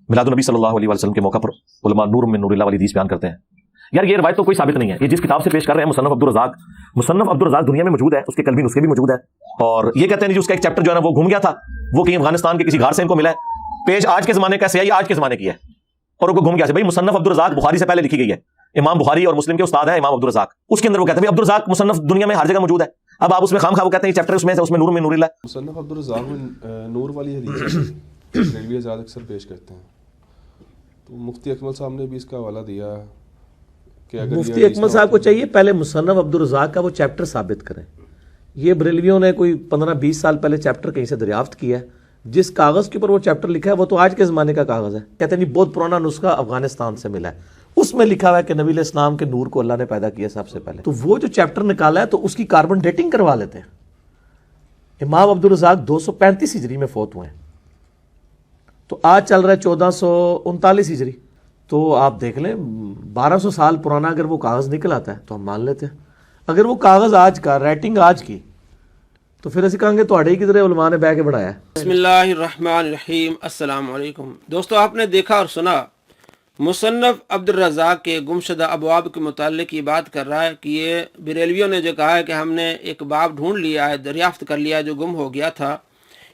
میلاد النبی صلی اللہ علیہ وسلم کے موقع پر علماء نور من نور اللہ والی حدیث بیان کرتے ہیں. یار یہ روایت تو کوئی ثابت نہیں ہے. یہ جس کتاب سے پیش کر رہے ہیں مصنف عبدالرزاق دنیا میں موجود ہے, اس کے قلبی نسخے بھی موجود ہے, اور یہ کہتے ہیں جی اس کا ایک چیپٹر جو ہے نا وہ گم گیا تھا, وہ کہیں افغانستان کے کسی گھاٹ سے ان کو ملا ہے. پیج آج کے زمانے کا سیاہی آج کے زمانے کی ہے, اور وہ گم گیا. بھائی مصنف عبدالرزاق بخاری سے پہلے لکھی گئی ہے, امام بخاری اور مسلم کے استاد ہیں امام عبدالرزاق. اس کے اندر وہ کہتے ہیں بھائی عبدالرزاق مصنف دنیا میں ہر جگہ موجود ہے. اب آپ اس میں خام خواہ وہ کہتے ہیں یہ چیپٹر اس میں نور من نور اللہ. مصنف عبدالرزاق میں نور والی حدیث ریلوی آزاد اکثر پیش کرتے ہیں, تو مفتی اکمل صاحب نے بھی اس کا حوالہ دیا کہ اگر مفتی اکمل صاحب کو چاہیے پہلے مصنف عبدالرزاق کا وہ چیپٹر ثابت کریں. یہ بریلویوں نے کوئی 15-20 سال پہلے چیپٹر کہیں سے دریافت کیا ہے. جس کاغذ کے اوپر وہ چیپٹر لکھا ہے وہ تو آج کے زمانے کا کاغذ ہے. کہتے ہیں بہت پرانا نسخہ افغانستان سے ملا ہے, اس میں لکھا ہوا ہے کہ نبی علیہ السلام کے نور کو اللہ نے پیدا کیا سب سے پہلے. تو وہ جو چیپٹر نکالا ہے تو اس کی کاربن ڈیٹنگ کروا لیتے ہیں. امام عبدالرزاق 235 ہجری میں فوت ہوئے ہیں, تو آج چل رہا ہے 1439 ہجری. تو آپ دیکھ لیں 1200 سال پرانا اگر وہ کاغذ نکل آتا ہے تو ہم مان لیتے ہیں. اگر وہ کاغذ آج کا, رائٹنگ آج کی, تو پھر اسی کہیں گے تو کی طرح علماء نے بہ کے بڑھایا ہے. بسم اللہ الرحمن الرحیم. السلام علیکم دوستو, آپ نے دیکھا اور سنا مصنف عبدالرزاق کے گمشدہ ابواب کے متعلق یہ بات کر رہا ہے کہ یہ بریلویوں نے جو کہا ہے کہ ہم نے ایک باب ڈھونڈ لیا ہے, دریافت کر لیا جو گم ہو گیا تھا.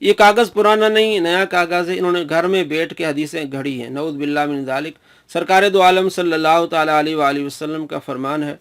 یہ کاغذ پرانا نہیں, نیا کاغذ ہے. انہوں نے گھر میں بیٹھ کے حدیثیں گھڑی ہیں. نعوذ باللہ من ذالک. سرکار دو عالم صلی اللہ تعالیٰ علیہ وآلہ وسلم کا فرمان ہے,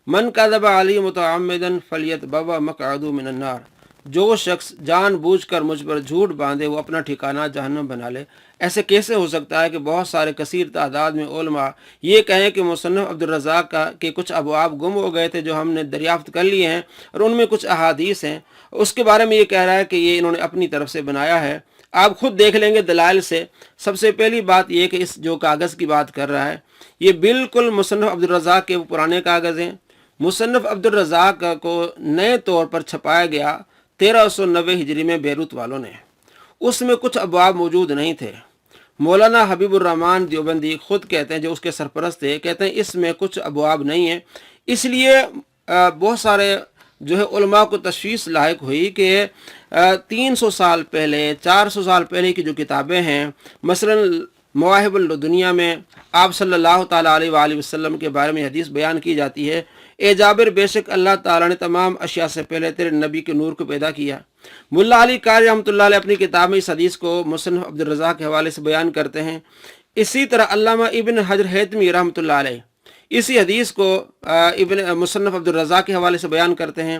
من کذب علی متعمدا فلیتبوأ مقعدہ من النار. جو شخص جان بوجھ کر مجھ پر جھوٹ باندھے وہ اپنا ٹھکانہ جہنم بنا لے. ایسے کیسے ہو سکتا ہے کہ بہت سارے کثیر تعداد میں علماء یہ کہیں کہ مصنف عبدالرزاق کے کچھ ابواب گم ہو گئے تھے جو ہم نے دریافت کر لیے ہیں, اور ان میں کچھ احادیث ہیں. اس کے بارے میں یہ کہہ رہا ہے کہ یہ انہوں نے اپنی طرف سے بنایا ہے. آپ خود دیکھ لیں گے دلائل سے. سب سے پہلی بات یہ کہ اس جو کاغذ کی بات کر رہا ہے یہ بالکل مصنف عبدالرزاق کے پرانے کاغذ ہیں. مصنف عبدالرزاق کو نئے طور پر چھپایا گیا 1390 ہجری میں بیروت والوں نے. اس میں کچھ ابواب موجود نہیں تھے. مولانا حبیب الرحمن دیوبندی خود کہتے ہیں, جو اس کے سرپرست تھے, کہتے ہیں اس میں کچھ ابواب نہیں ہیں. اس لیے بہت سارے جو ہے علماء کو تشویش لاحق ہوئی کہ 300 سال پہلے 400 سال پہلے کی جو کتابیں ہیں, مثلا مواہب الدنیا میں آپ صلی اللہ تعالیٰ علیہ وآلہ وسلم کے بارے میں حدیث بیان کی جاتی ہے, اے جابر بے شک اللہ تعالیٰ نے تمام اشیاء سے پہلے تیرے نبی کے نور کو پیدا کیا. ملا علی قاری رحمۃ اللہ علیہ اپنی کتاب میں اس حدیث کو مصنف عبدالرزاق کے حوالے سے بیان کرتے ہیں. اسی طرح علامہ ابن حجر ہیتمی رحمۃ اللہ علیہ اسی حدیث کو مصنف عبدالرزاق کے حوالے سے بیان کرتے ہیں.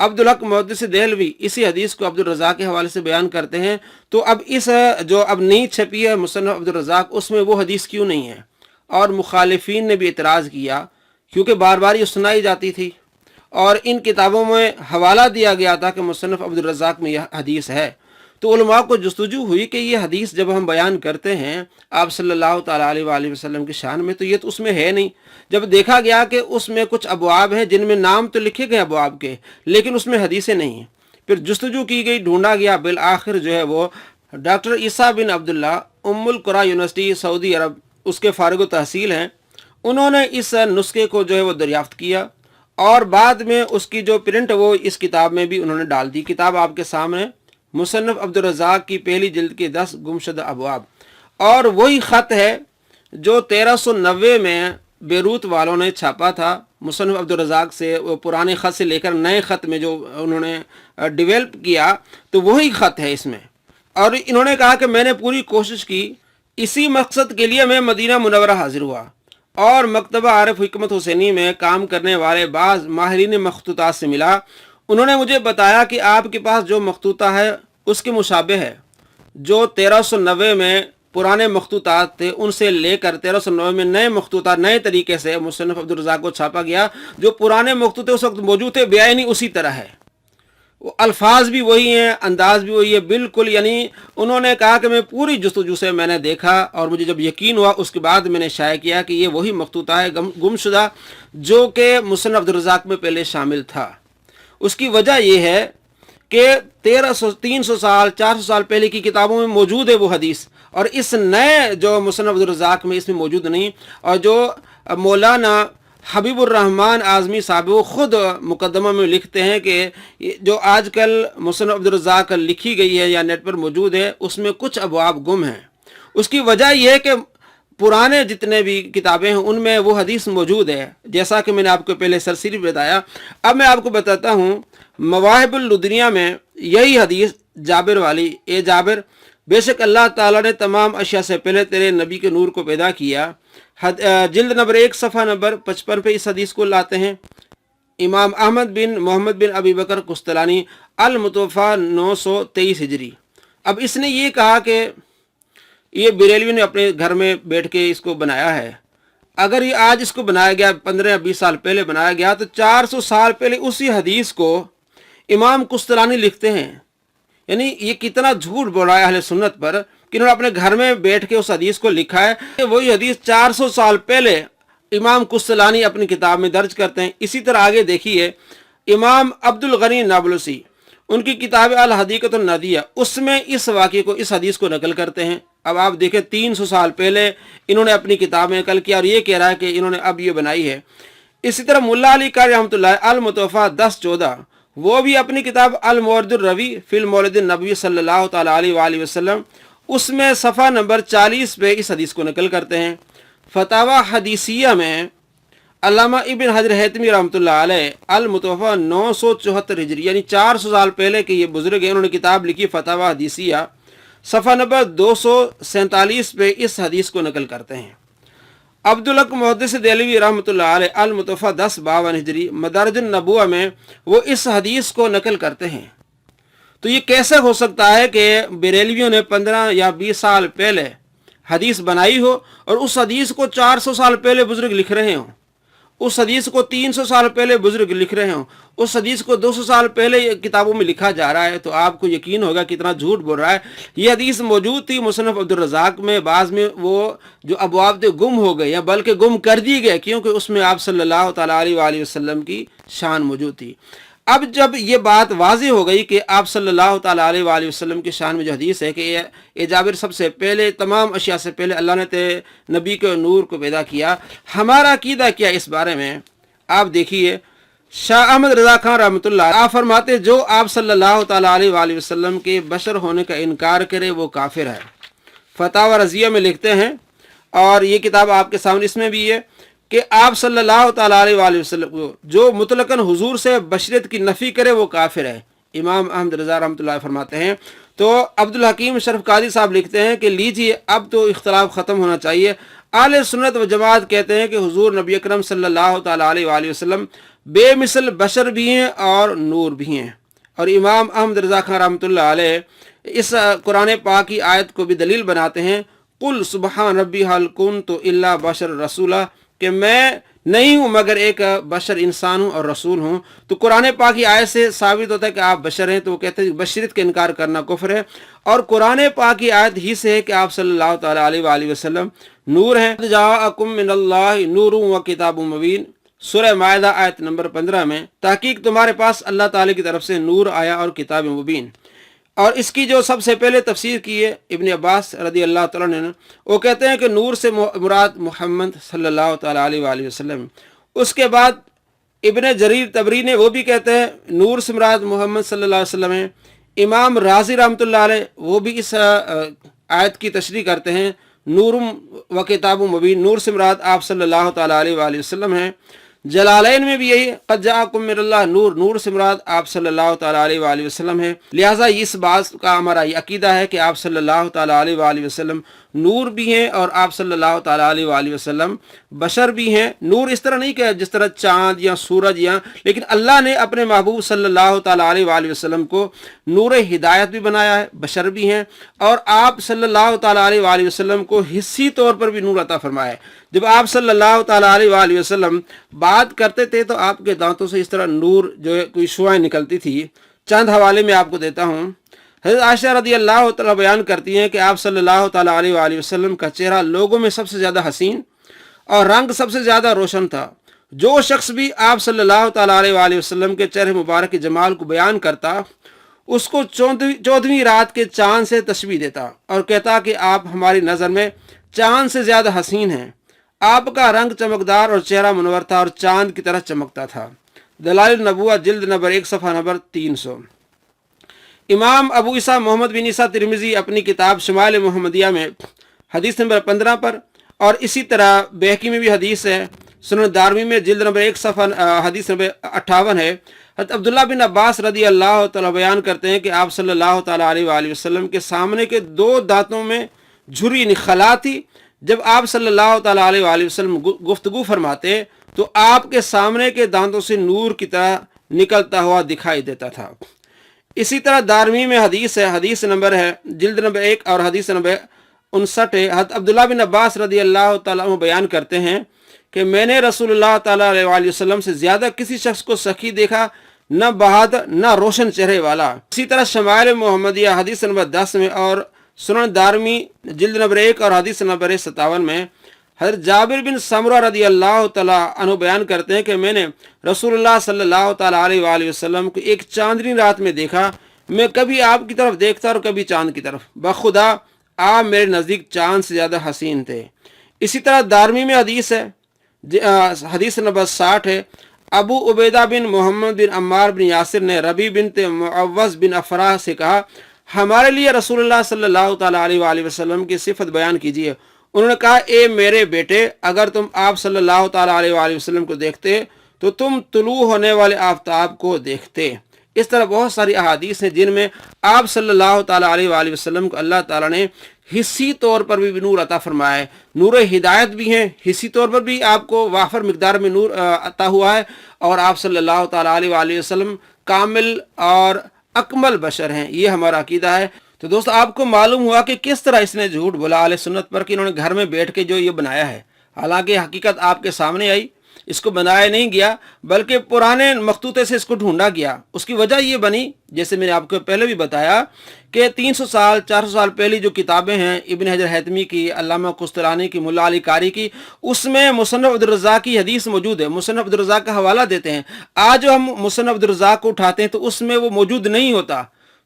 عبدالحق محدث دہلوی اسی حدیث کو عبدالرزاق کے حوالے سے بیان کرتے ہیں. تو اب اس جو اب نئی چھپی ہے مصنف عبدالرزاق, اس میں وہ حدیث کیوں نہیں ہے؟ اور مخالفین نے بھی اعتراض کیا, کیونکہ بار بار یہ سنائی جاتی تھی اور ان کتابوں میں حوالہ دیا گیا تھا کہ مصنف عبدالرزاق میں یہ حدیث ہے. تو علماء کو جستجو ہوئی کہ یہ حدیث جب ہم بیان کرتے ہیں آپ صلی اللہ تعالیٰ علیہ وآلہ وسلم کی شان میں, تو یہ تو اس میں ہے نہیں. جب دیکھا گیا کہ اس میں کچھ ابواب ہیں جن میں نام تو لکھے گئے ابواب کے, لیکن اس میں حدیثیں نہیں ہیں. پھر جستجو کی گئی, ڈھونڈا گیا, بالآخر جو ہے وہ ڈاکٹر عیسیٰ بن عبداللہ ام القریٰ یونیورسٹی سعودی عرب اس کے فارغ و تحصیل ہیں, انہوں نے اس نسخے کو جو ہے وہ دریافت کیا, اور بعد میں اس کی جو پرنٹ وہ اس کتاب میں بھی انہوں نے ڈال دی. کتاب آپ کے سامنے مصنف عبدالرزاق کی پہلی جلد کے 10 گمشدہ ابواب, اور وہی خط ہے جو 1390 میں بیروت والوں نے چھاپا تھا. مصنف عبدالرزاق سے وہ پرانے خط سے لے کر نئے خط میں جو انہوں نے ڈیولپ کیا, تو وہی خط ہے اس میں. اور انہوں نے کہا کہ میں نے پوری کوشش کی, اسی مقصد کے لیے میں مدینہ منورہ حاضر ہوا, اور مکتبہ عارف حکمت حسینی میں کام کرنے والے بعض ماہرین مخطوطات سے ملا. انہوں نے مجھے بتایا کہ آپ کے پاس جو مخطوطہ ہے اس کے مشابہ ہے جو 1390 میں پرانے مخطوطات تھے, ان سے لے کر 1390 میں نئے مخطوطات نئے طریقے سے مصنف عبدالرزاق کو چھاپا گیا. جو پرانے مخطوطے اس وقت موجود تھے بیانی اسی طرح ہے, وہ الفاظ بھی وہی ہیں, انداز بھی وہی ہے بالکل. یعنی انہوں نے کہا کہ میں پوری جستجو سے میں نے دیکھا, اور مجھے جب یقین ہوا اس کے بعد میں نے شائع کیا کہ یہ وہی مخطوطہ ہے گمشدہ جو کہ مصنف عبدالرزاق میں پہلے شامل تھا. اس کی وجہ یہ ہے کہ 300 سال 400 سال پہلے کی کتابوں میں موجود ہے وہ حدیث, اور اس نئے جو مصنف عبدالرزاق میں اس میں موجود نہیں. اور جو مولانا حبیب الرحمن اعظمی صاحب وہ خود مقدمہ میں لکھتے ہیں کہ جو آج کل مصنف عبدالرزاق لکھی گئی ہے یا نیٹ پر موجود ہے, اس میں کچھ ابواب گم ہیں. उसकी वजह यह है कि पुराने जितने भी किताबें हैं उनमें वो हदीस मौजूद है, जैसा कि मैंने आपको पहले सरसरी बताया। अब मैं आपको बताता हूँ मवाहिबुल लुदनिया में यही हदीस जाबिर वाली, ए जाबिर बेशक अल्लाह ताला ने तमाम अशिया से पहले तेरे नबी के नूर को पैदा किया। जिल्द नंबर 1 सफ़ा नंबर 55 पे इस हदीस को लाते हैं। इमाम अहमद बिन मोहम्मद बिन अबी बकर कुस्तलानी अल मुतवफ़ा 923 हिजरी। अब इसने ये कहा कि ये बरेलवी ने अपने घर में बैठ के इसको बनाया है। अगर ये आज इसको बनाया गया 15 या 20 साल पहले बनाया गया तो 400 साल पहले उसी हदीस को इमाम कुस्तलानी लिखते हैं। यानी ये कितना झूठ बोल रहा है अहले सुन्नत पर कि इन्होंने अपने घर में बैठ के उस हदीस को लिखा है। वही हदीस 400 साल पहले इमाम कुस्तलानी अपनी किताब में दर्ज करते हैं। इसी तरह आगे देखिए इमाम अब्दुल गनी नाबलुसी उनकी किताब अल हदीक़तुन नदिया उसमें इस वाक़े को, इस हदीस को नकल करते हैं। अब आप देखें 300 साल पहले इन्होंने अपनी किताब में नकल किया और ये कह रहा है कि इन्होंने अब ये बनाई है। इसी तरह मुल्ला अली कारी रहमतुल्लाह अल मुतवफ़ा 1014 वो भी अपनी किताब अल मौलिदुर रवी फिल मौलिदिन नबवी सल्लल्लाहु तआला अलैहि वसल्लम उसमें सफ़ा नंबर 40 पे इस हदीस को नकल करते हैं। फतावा हदीसिया में अल्लामा इब्न हजर हैतमी रहमतुल्लाह अलैह अल मुतवफ़ा 974 हिजरी यानी 400 साल पहले के ये बुजुर्ग हैं, उन्होंने किताब लिखी फतावा हदीसिया सफ़ा नंबर 247 पे इस हदीस को नकल करते हैं। अब्दुल हक मुहद्दिस देहलवी रहमतुल्लाह अलैह अल मुतवफ़ा 1052 हिजरी मदारिजुन नबुवा में वो इस हदीस को नकल करते हैं। तो ये कैसे हो सकता है कि बरेलवियों ने 15 या 20 साल पहले हदीस बनाई हो और उस हदीस को 400 साल पहले बुजुर्ग लिख रहे हों, उस हदीस को 300 साल पहले बुजुर्ग लिख रहे हों, उस हदीस को 200 साल पहले किताबों में लिखा जा रहा है। तो आपको यकीन होगा कितना झूठ बोल रहा है। ये हदीस मौजूद थी मुसन्नफ़ अब्दुल रज़ाक में, बाज़ में वो जो अबवाब थे गुम हो गए या बल्कि गुम कर दिए गए क्योंकि उसमें आप सल्लल्लाहु तआला अलैहि वसल्लम की शान मौजूद थी। अब जब ये बात वाज़ेह हो गई कि आप सल्लल्लाहु तआला अलैहि वसल्लम की शान में जो हदीस है कि ये जाबिर सबसे पहले तमाम अशिया से पहले अल्लाह ने ते नबी के नूर को पैदा किया, हमारा अकीदा क्या इस बारे में आप देखिए। शाह अहमद रज़ा खान रहमतुल्लाह आप फरमाते जो आप सल्लल्लाहु तआला अलैहि वसल्लम के बशर होने का इनकार करे वो काफिर है। फतावा रज़िया में लिखते हैं और ये किताब आपके सामने इसमें भी है कि आप सल्लल्लाहु तआला अलैहि वसल्लम को जो मुतलकन हुजूर से बशरियत की नफ़ी करे वो काफिर है। इमाम अहमद रज़ा रहमतुल्लाह फरमाते हैं। तो अब्दुल हकीम शरफ कादी साहब लिखते हैं कि लीजिए अब तो इख्तलाफ ख़त्म होना चाहिए। आले सुन्नत व जमात कहते हैं कि हुजूर नबी अकरम सल्लल्लाहु तआला अलैहि वसल्लम बेमिसल बशर भी हैं और नूर भी हैं। और इमाम अहमद रज़ा खान रहमतुल्लाह अलैह इस कुरान पाक की आयत को भी दलील बनाते हैं, कुल सुबहान रब्बी हल कुन्तु इल्ला बशर रसूला, कि मैं नहीं हूँ मगर एक बशर इंसान हूँ और रसूल हूँ। तो कुरान पाक की आयत से साबित होता है कि आप बशर हैं, तो वो कहते हैं बशरियत का इनकार करना कुफ्र है। और कुरान पाक की आयत ही से है कि आप सल्लल्लाहु तआला अलैहि वसल्लम नूर हैं। जाअकुम मिनल्लाहि नूरुन व किताबुम मुबीन सूरह माइदा आयत नंबर 15 में ताकीक तुम्हारे पास अल्लाह ताला की तरफ से नूर आया और किताब मुबीन। और इसकी जो सबसे पहले तफसीर की है इब्न अब्बास रदी अल्लाह तआला ने, वो कहते हैं कि नूर से मुराद मोहम्मद सल्लल्लाहु तआला अलैहि वसल्लम। उसके बाद इब्न जरीर तबरी ने वो भी कहते हैं नूर से मुराद मोहम्मद सल्लल्लाहु अलैहि वसल्लम है। इमाम राजी रहमतुल्लाह अलैह वो भी इस आयत की तशरीह करते हैं नूरुम व किताबुम मुबीन, नूर से मुराद आप सल्लल्लाहु तआला अलैहि वसल्लम हैं। जलालैन में भी यही क़द जाअकुम मिनल्लाह नूर, नूर से मुराद आप सल्लल्लाहु तआला अलैहि वसल्लम है। लिहाजा इस बात का हमारा ये अकीदा है कि आप सल्लल्लाहु तआला अलैहि वसल्लम नूर भी हैं और आप सल्लल्लाहु तआला अलैहि वसल्लम बशर भी हैं। नूर इस तरह नहीं कि जिस तरह चाँद या सूरज या, लेकिन अल्लाह ने अपने महबूब सल्लल्लाहु तआला अलैहि वसल्लम को नूर हिदायत भी बनाया है, बशर भी हैं। और आप सल्लल्लाहु तआला अलैहि वसल्लम को हिस्सी तौर पर भी नूर अता फरमाया है। जब आप सल्लल्लाहु तआला अलैहि वसल्लम बात करते थे तो आपके दांतों से इस तरह नूर जो है कोई शुआएं निकलती थी। चंद हवाले में आपको देता हूँ। हज़रत आयशा रदी अल्लाह तआला बयान करती हैं कि आप सल्लल्लाहु तआला अलैहि वसल्लम का चेहरा लोगों में सबसे ज़्यादा हसीन और रंग सबसे ज़्यादा रोशन था। जो शख्स भी आप सल्लल्लाहु तआला अलैहि वसल्लम के चेहरे मुबारक के जमाल को बयान करता उसको 14वीं रात के चाँद से तशबीह देता और कहता कि आप हमारी नज़र में चाँद से ज़्यादा हसीन हैं। आपका रंग चमकदार और चेहरा मुनव्वर था और चाँद की तरह चमकता था। दलाइल नबुव्वत जिल्द नंबर 1 सफ़ा नंबर 300। इमाम अबू ईसा मोहम्मद बिन ईसा तिरमिज़ी अपनी किताब शमाइल मुहम्मदिया में हदीस नंबर 15 पर, और इसी तरह बैहकी में भी हदीस है, सुनन दारमी में जिल्द नंबर 1 सफ़ा हदीस नंबर 58 है। हज़रत अब्दुल्ला बिन अब्बास रदी अल्लाह तआला बयान करते हैं कि आप सल्लल्लाहु तआला अलैहि वसल्लम के सामने के 2 दांतों में झुर्री यानी खला थी। जब आप सल्लल्लाहु तआला अलैहि वसल्लम गुफ्तगू फरमाते तो आपके सामने के दांतों से नूर की तरह निकलता हुआ दिखाई देता था। इसी तरह दारमी में हदीस है, हदीस नंबर है जिल्द नंबर 1 और हदीस नंबर 59 है। हज़रत अब्दुल्ला बिन अब्बास रदी अल्लाह तआला अन्हु बयान करते हैं कि मैंने रसूलुल्लाह तआला अलैहि वसल्लम से ज़्यादा किसी शख्स को सखी देखा, न बहादुर न रोशन चेहरे वाला। इसी तरह शमाइल मोहम्मदिया हदीस नंबर 10 में और सुनन दारमी जिल्द नंबर 1 और हदीस नंबर 57 में हज़रत जाबिर बिन समरा रदी अल्लाह तआला अन्हु बयान करते हैं कि मैंने रसूलुल्लाह सल्लल्लाहु तआला अलैहि वसल्लम को एक चांदनी रात में देखा। मैं कभी आपकी तरफ देखता और कभी चांद की तरफ, बखुदा आप मेरे नज़दीक चांद से ज़्यादा हसीन थे। इसी तरह दारमी में हदीस है, हदीस नंबर 60 है। अबू उबैदा बिन मोहम्मद बिन अम्मार बिन यासिर ने रबी बिन मुअव्वज़ बिन अफरा से कहा, हमारे लिए रसूलुल्लाह सल्लल्लाहु तआला अलैहि वसल्लम की सिफत बयान कीजिए। उन्होंने कहा, ए मेरे बेटे, अगर तुम आप सल्लल्लाहु तआला अलैहि वसल्लम को देखते तो तुम तुलू होने वाले आफताब को देखते। इस तरह बहुत सारी अहादीस हैं जिनमें आप सल्लल्लाहु तआला अलैहि वसल्लम को अल्लाह ताला ने हिस्सी तौर पर भी नूर अता फरमाया है। नूर हिदायत भी हैं, हिस्सी तौर पर भी आपको वाफर मिकदार में नूर अता हुआ है, और आप सल्लल्लाहु तआला अलैहि वसल्लम कामिल और अकमल बशर हैं। ये हमारा अकीदा है। तो दोस्तों, आपको मालूम हुआ कि किस तरह इसने झूठ बोला अहले सुन्नत पर कि इन्होंने घर में बैठ के जो ये बनाया है। हालांकि हकीकत आपके सामने आई, इसको बनाया नहीं गया बल्कि पुराने मखतूते से इसको ढूंढा गया। उसकी वजह ये बनी, जैसे मैंने आपको पहले भी बताया, कि 300 साल 400 साल पहले जो किताबें हैं इब्न हजर हैतमी की, अल्लामा कुस्तलानी की, मुल्ला अली कारी की, उसमें मुसन्नफ अब्दुर रज़्ज़ाक़ की हदीस मौजूद है। मुसन्नफ अब्दुर रज़्ज़ाक़ का हवाला देते हैं। आज जो हम मुसन्नफ अब्दुर रज़्ज़ाक़ को उठाते हैं तो उसमें वो मौजूद नहीं होता।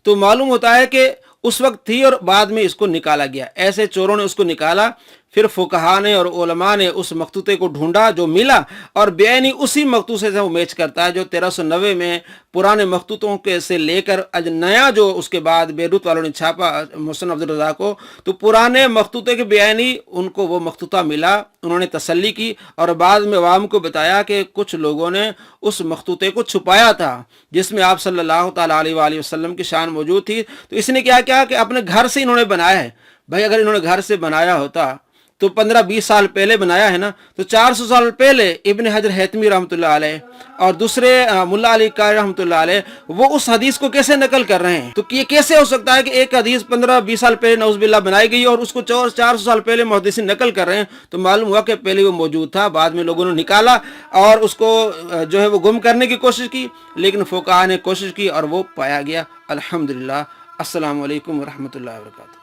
तो मालूम होता है कि उस वक्त थी और बाद में इसको निकाला गया। ऐसे चोरों ने उसको निकाला, फिर फुकहा ने और उलमा ने उस मखतूते को ढूंढा, जो मिला, और बेआईनी उसी मखतूते से वो मैच करता है जो 1390 में पुराने मखतूतों के से लेकर आज नया जो उसके बाद बेरूत वालों ने छापा मुसन्नफ अब्दुर रज़्ज़ाक़ को, तो पुराने मखतूते के बेआईनी उनको वो मखतूता मिला। उन्होंने तसल्ली की और बाद में अवाम को बताया कि कुछ लोगों ने उस मखतूते को छुपाया था जिसमें आप सल्लल्लाहु तआला अलैहि वसल्लम की शान मौजूद थी। तो इसने क्या किया कि अपने घर से इन्होंने बनाया है। भाई, अगर इन्होंने घर से बनाया होता तो 15-20 साल पहले बनाया है ना, तो 400 साल पहले इब्न हजर हैतमी रहमतुल्लाह अलैह और दूसरे मुल्ला अली कारी रहमतुल्लाह अलैह वो उस हदीस को कैसे नकल कर रहे हैं? तो ये कैसे हो सकता है कि एक हदीस 15-20 साल पहले नौज़ुबिल्लाह बनाई गई और उसको 400 साल पहले मुहद्दिसीन नकल कर रहे हैं? तो मालूम हुआ कि पहले वो मौजूद था, बाद में लोगों ने निकाला और उसको जो है वो गुम करने की कोशिश की, लेकिन फुक़हा ने कोशिश की और वो पाया गया। अल्हम्दुलिल्लाह। अस्सलामु अलैकुम व रहमतुल्लाहि व बरकातुहू।